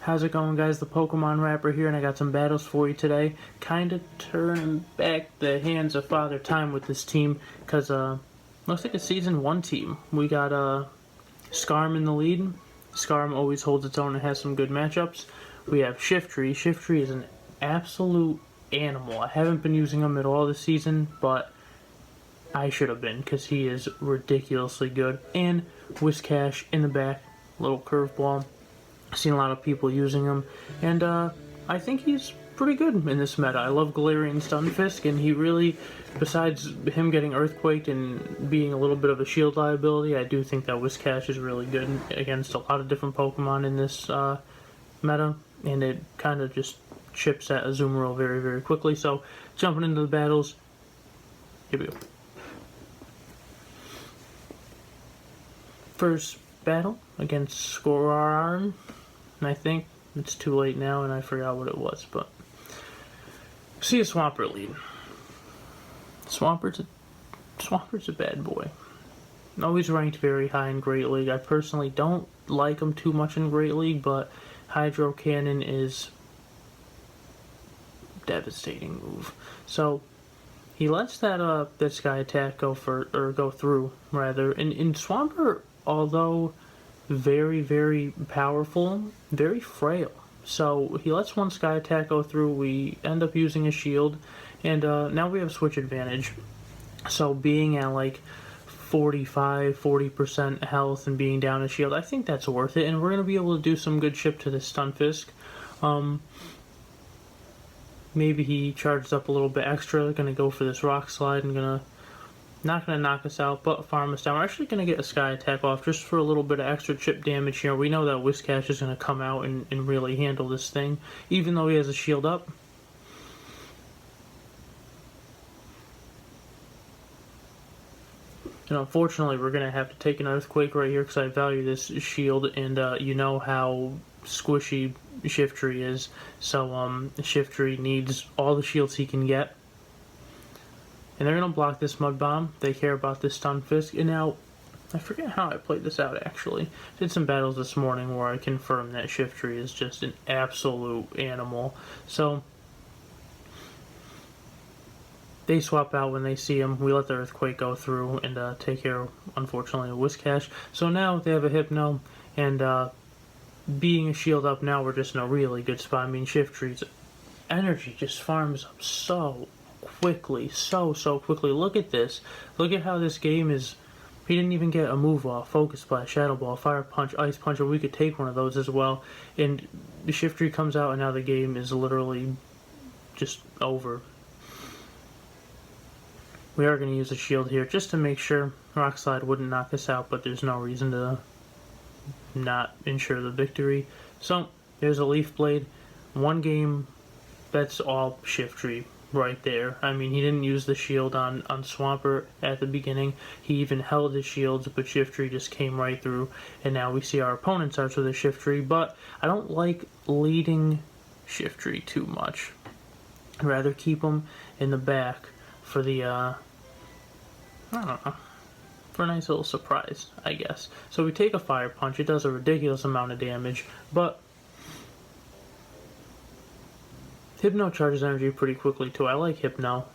How's it going, guys? The Pokemon Rapper here, and I got some battles for you today. Kinda turning back the hands of Father Time with this team, because looks like a Season 1 team. We got Scarm in the lead. Scarm always holds its own and has some good matchups. We have Shiftry. Shiftry is an absolute animal. I haven't been using him at all this season, but I should have been, because he is ridiculously good. And Whiscash in the back, little curveball. I've seen a lot of people using him, and I think he's pretty good in this meta. I love Galarian Stunfisk, and he really, besides him getting Earthquaked and being a little bit of a shield liability, I do think that Whiscash is really good against a lot of different Pokemon in this meta, and it kind of just chips at Azumarill very, very quickly. So, jumping into the battles, here we go. First battle against Scorar, and I think it's too late now and I forgot what it was, but see a Swampert lead. Swampert's a bad boy. Always ranked very high in Great League. I personally don't like him too much in Great League, but Hydro Cannon is a devastating move. So he lets that Sky Attack go through rather. In Swampert, although very, very powerful, very frail. So he lets one Sky Attack go through, we end up using a shield, and now we have switch advantage. So being at like 40% health and being down a shield, I think that's worth it, and we're going to be able to do some good chip to this Stunfisk. Maybe he charges up a little bit extra, going to go for this Rock Slide, and not going to knock us out, but farm us down. We're actually going to get a Sky Attack off just for a little bit of extra chip damage here. We know that Whiscash is going to come out and really handle this thing, even though he has a shield up. And unfortunately, we're going to have to take an Earthquake right here because I value this shield, and you know how squishy Shiftry is. So Shiftry needs all the shields he can get. And they're going to block this Mud Bomb. They care about this Stunfisk. And now, I forget how I played this out, actually. Did some battles this morning where I confirmed that Shiftry is just an absolute animal. So, they swap out when they see him. We let the Earthquake go through and take care, unfortunately, of Whiscash. So now they have a Hypno, and being a shield up now, we're just in a really good spot. I mean, Shiftry's energy just farms up so quickly, so quickly. Look at this. Look at how this game is. He didn't even get a move off. Focus Blast, Shadow Ball, Fire Punch, Ice Punch, or we could take one of those as well. And the Shiftry comes out, and now the game is literally just over. We are going to use a shield here just to make sure Rock Slide wouldn't knock us out, but there's no reason to not ensure the victory. So, there's a Leaf Blade. One game, that's all Shiftry right there. I mean, he didn't use the shield on Swampert at the beginning. He even held his shields, but Shiftry just came right through. And now we see our opponent starts with a Shiftry, but I don't like leading Shiftry too much. I'd rather keep him in the back for the, I don't know, for a nice little surprise, I guess. So we take a Fire Punch. It does a ridiculous amount of damage, but Hypno charges energy pretty quickly too. I like Hypno.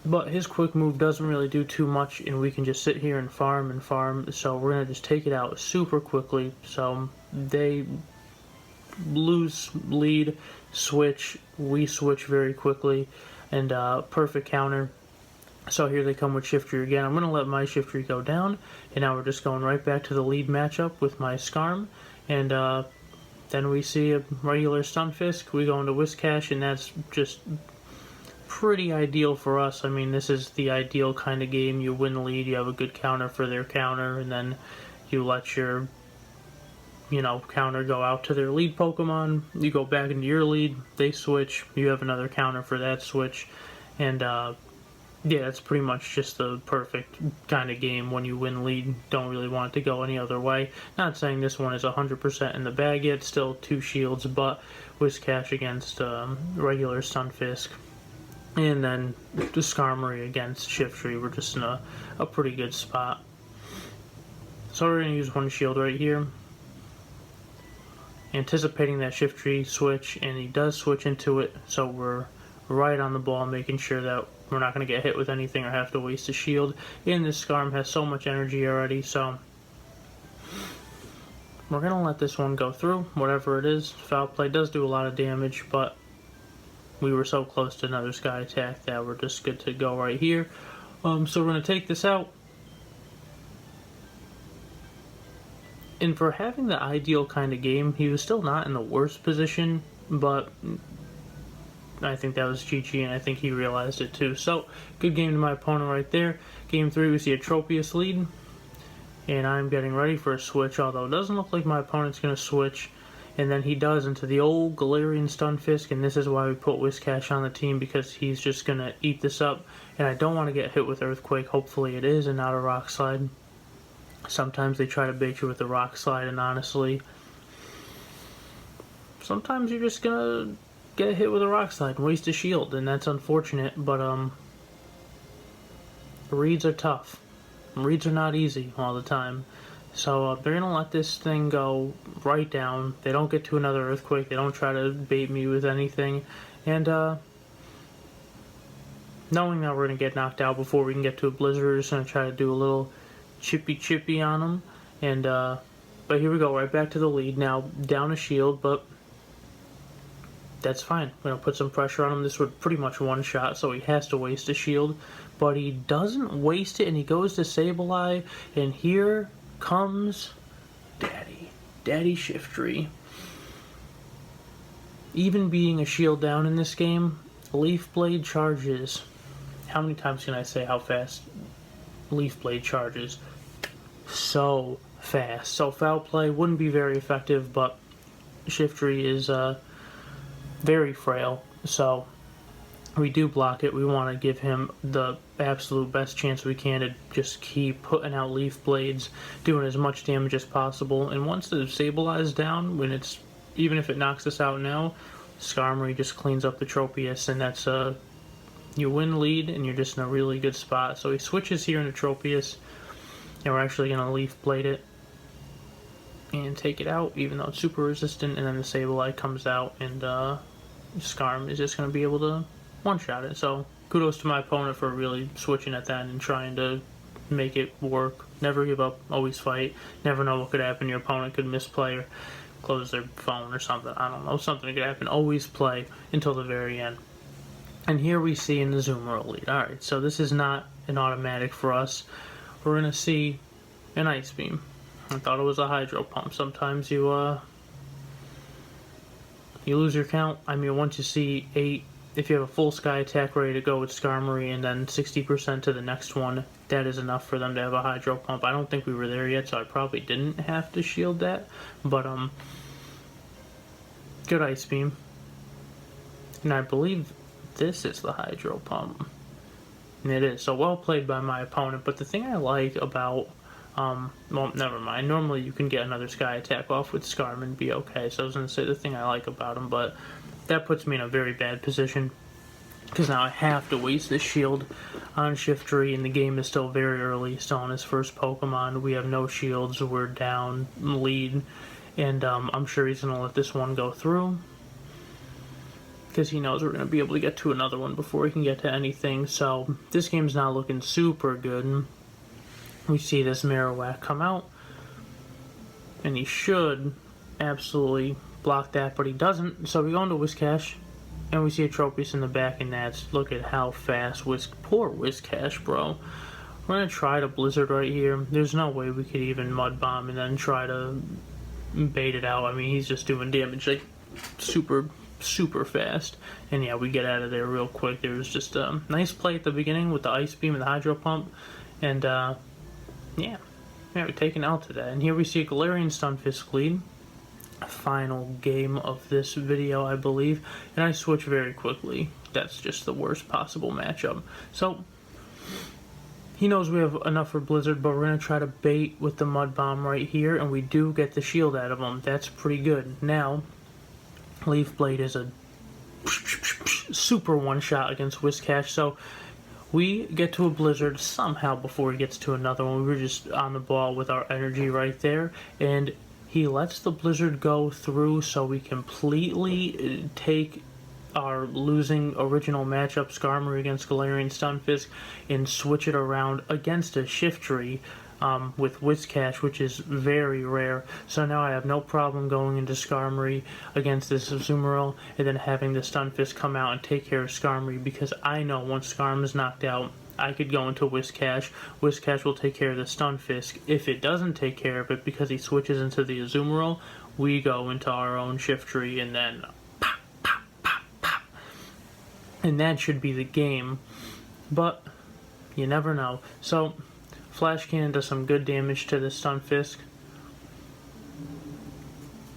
But his quick move doesn't really do too much, and we can just sit here and farm. So we're going to just take it out super quickly. So they lose lead, switch, we switch very quickly, and perfect counter. So here they come with Shiftry again. I'm going to let my Shiftry go down, and now we're just going right back to the lead matchup with my Scarm, and then we see a regular Stunfisk. We go into Whiscash, and that's just pretty ideal for us. I mean, this is the ideal kind of game. You win the lead, you have a good counter for their counter, and then you let your, counter go out to their lead Pokemon. You go back into your lead, they switch, you have another counter for that switch, and yeah, it's pretty much just the perfect kind of game when you win lead. Don't really want it to go any other way. Not saying this one is 100% in the bag yet, still 2 shields, but Whiscash against regular Stunfisk. And then the Skarmory against Shiftry, we're just in a pretty good spot. So we're going to use one shield right here. anticipating that Shiftry switch, and he does switch into it, so we're right on the ball, making sure that we're not going to get hit with anything or have to waste a shield. And this Skarm has so much energy already, so we're going to let this one go through, whatever it is. Foul play does do a lot of damage, but we were so close to another sky attack that we're just good to go right here. So we're going to take this out. And for having the ideal kind of game, he was still not in the worst position, but I think that was GG, and I think he realized it too. So, good game to my opponent right there. Game 3, we see a Tropius lead, and I'm getting ready for a switch, although it doesn't look like my opponent's going to switch. And then he does into the old Galarian Stunfisk, and this is why we put Whiscash on the team, because he's just going to eat this up. And I don't want to get hit with Earthquake. Hopefully it is and not a Rock Slide. Sometimes they try to bait you with a Rock Slide, and honestly, sometimes you're just going to get hit with a Rock Slide and waste a shield, and that's unfortunate, but reads are tough. Reads are not easy all the time. So they're going to let this thing go right down. They don't get to another Earthquake. They don't try to bait me with anything. And knowing that we're going to get knocked out before we can get to a Blizzard, we're just going to try to do a little chippy on them. And but here we go, right back to the lead. Now down a shield, but that's fine. We're going to put some pressure on him. This would pretty much one-shot, so he has to waste a shield. But he doesn't waste it, and he goes to Sableye, and here comes Daddy Shiftry. Even being a shield down in this game, Leaf Blade charges. How many times can I say how fast Leaf Blade charges? So fast. So foul play wouldn't be very effective, but Shiftry is very frail, so we do block it. We want to give him the absolute best chance we can to just keep putting out Leaf Blades, doing as much damage as possible. And once the Sableye is down, even if it knocks us out now, Skarmory just cleans up the Tropius, and that's you win lead, and you're just in a really good spot. So he switches here into Tropius, and we're actually going to Leaf Blade it and take it out, even though it's super resistant. And then the Sableye comes out, and Skarm is just going to be able to one-shot it. So kudos to my opponent for really switching at that and trying to make it work. Never give up, always fight. Never know what could happen. Your opponent could misplay or close their phone or something. I don't know, something could happen. Always play until the very end. And here we see in the Zoomer lead. Alright, so this is not an automatic for us. We're going to see an Ice Beam. I thought it was a Hydro Pump. Sometimes you lose your count. I mean, once you see 8, if you have a full Sky Attack ready to go with Skarmory and then 60% to the next one, that is enough for them to have a Hydro Pump. I don't think we were there yet, so I probably didn't have to shield that. But, good Ice Beam. And I believe this is the Hydro Pump. And it is. So well played by my opponent. But the thing I like about well, never mind. Normally you can get another Sky Attack off with Skarm and be okay. So I was going to say the thing I like about him, but that puts me in a very bad position, because now I have to waste this shield on Shiftry, and the game is still very early, still on his first Pokemon. We have no shields, we're down lead, and I'm sure he's going to let this one go through, because he knows we're going to be able to get to another one before he can get to anything. So this game's not looking super good. We see this Marowak come out, and he should absolutely block that, but he doesn't. So we go into Whiscash, and we see a Tropius in the back, and look at how fast poor Whiscash, bro. We're going to try to Blizzard right here. There's no way we could even Mud Bomb and then try to bait it out. I mean, he's just doing damage like super fast. And yeah, we get out of there real quick. There was just a nice play at the beginning with the Ice Beam and the Hydro Pump, and yeah, we're taking out to that. And here we see a Galarian Stunfisk lead. Final game of this video, I believe. And I switch very quickly. That's just the worst possible matchup. So, he knows we have enough for Blizzard, but we're going to try to bait with the Mud Bomb right here. And we do get the shield out of him. That's pretty good. Now, Leaf Blade is a super one-shot against Whiscash. So, we get to a Blizzard somehow before he gets to another one. We were just on the ball with our energy right there. And he lets the blizzard go through so we completely take our losing original matchup Skarmory against Galarian Stunfisk and switch it around against a Shiftry with Whiscash, which is very rare. So now I have no problem going into Skarmory against this Azumarill and then having the Stunfisk come out and take care of Skarmory, because I know once Skarm is knocked out, I could go into Whiscash. Whiscash will take care of the Stunfisk. If it doesn't take care of it because he switches into the Azumarill, we go into our own Shiftry and then pop, pop, pop, pop. And that should be the game. But you never know. So Flash Cannon does some good damage to the Stunfisk.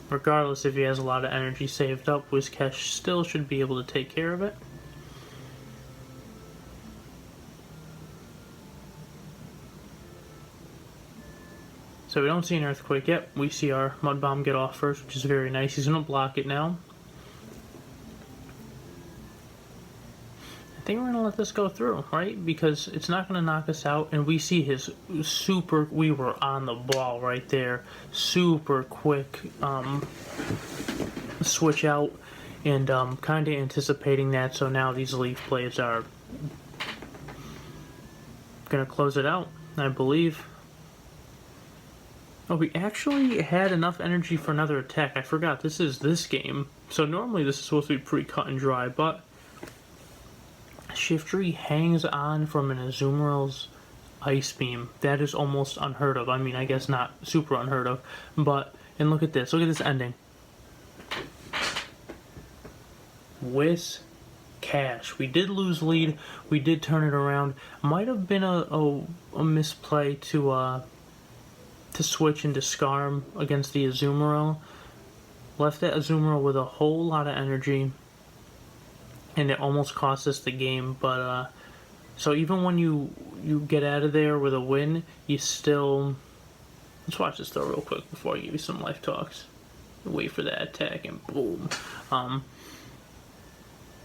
Regardless if he has a lot of energy saved up, Whiscash still should be able to take care of it. So we don't see an Earthquake yet. We see our Mud Bomb get off first, which is very nice. He's going to block it now. I think we're going to let this go through, right? Because it's not going to knock us out. And we see his super... We were on the ball right there. Super quick switch out. And kind of anticipating that. So now these Leaf Blades are going to close it out, I believe. Oh, we actually had enough energy for another attack. I forgot, this is this game. So normally this is supposed to be pretty cut and dry, but Shiftry hangs on from an Azumarill's Ice Beam. That is almost unheard of. I mean, I guess not super unheard of, but, and look at this. Look at this ending. Whiscash. We did lose lead. We did turn it around. Might have been a misplay to switch into Skarm against the Azumarill. Left that Azumarill with a whole lot of energy, and it almost cost us the game. But so even when you get out of there with a win, you still... Let's watch this though real quick before I give you some life talks. Wait for that attack and boom.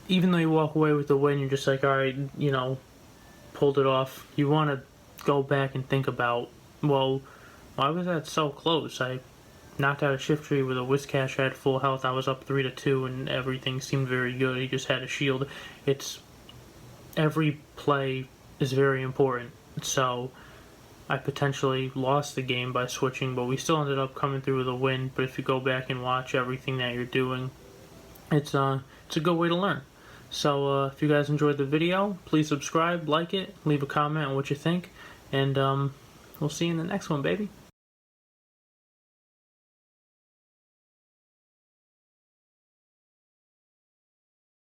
Even though you walk away with the win, you're just like, alright, you know, pulled it off. You want to go back and think about, well, why was that so close? I knocked out a Shiftry with a Whiscash. I had full health. I was up 3-2, and everything seemed very good. He just had a shield. It's... Every play is very important. So I potentially lost the game by switching, but we still ended up coming through with a win. But if you go back and watch everything that you're doing, it's a good way to learn. So if you guys enjoyed the video, please subscribe, like it, leave a comment on what you think, and we'll see you in the next one, baby.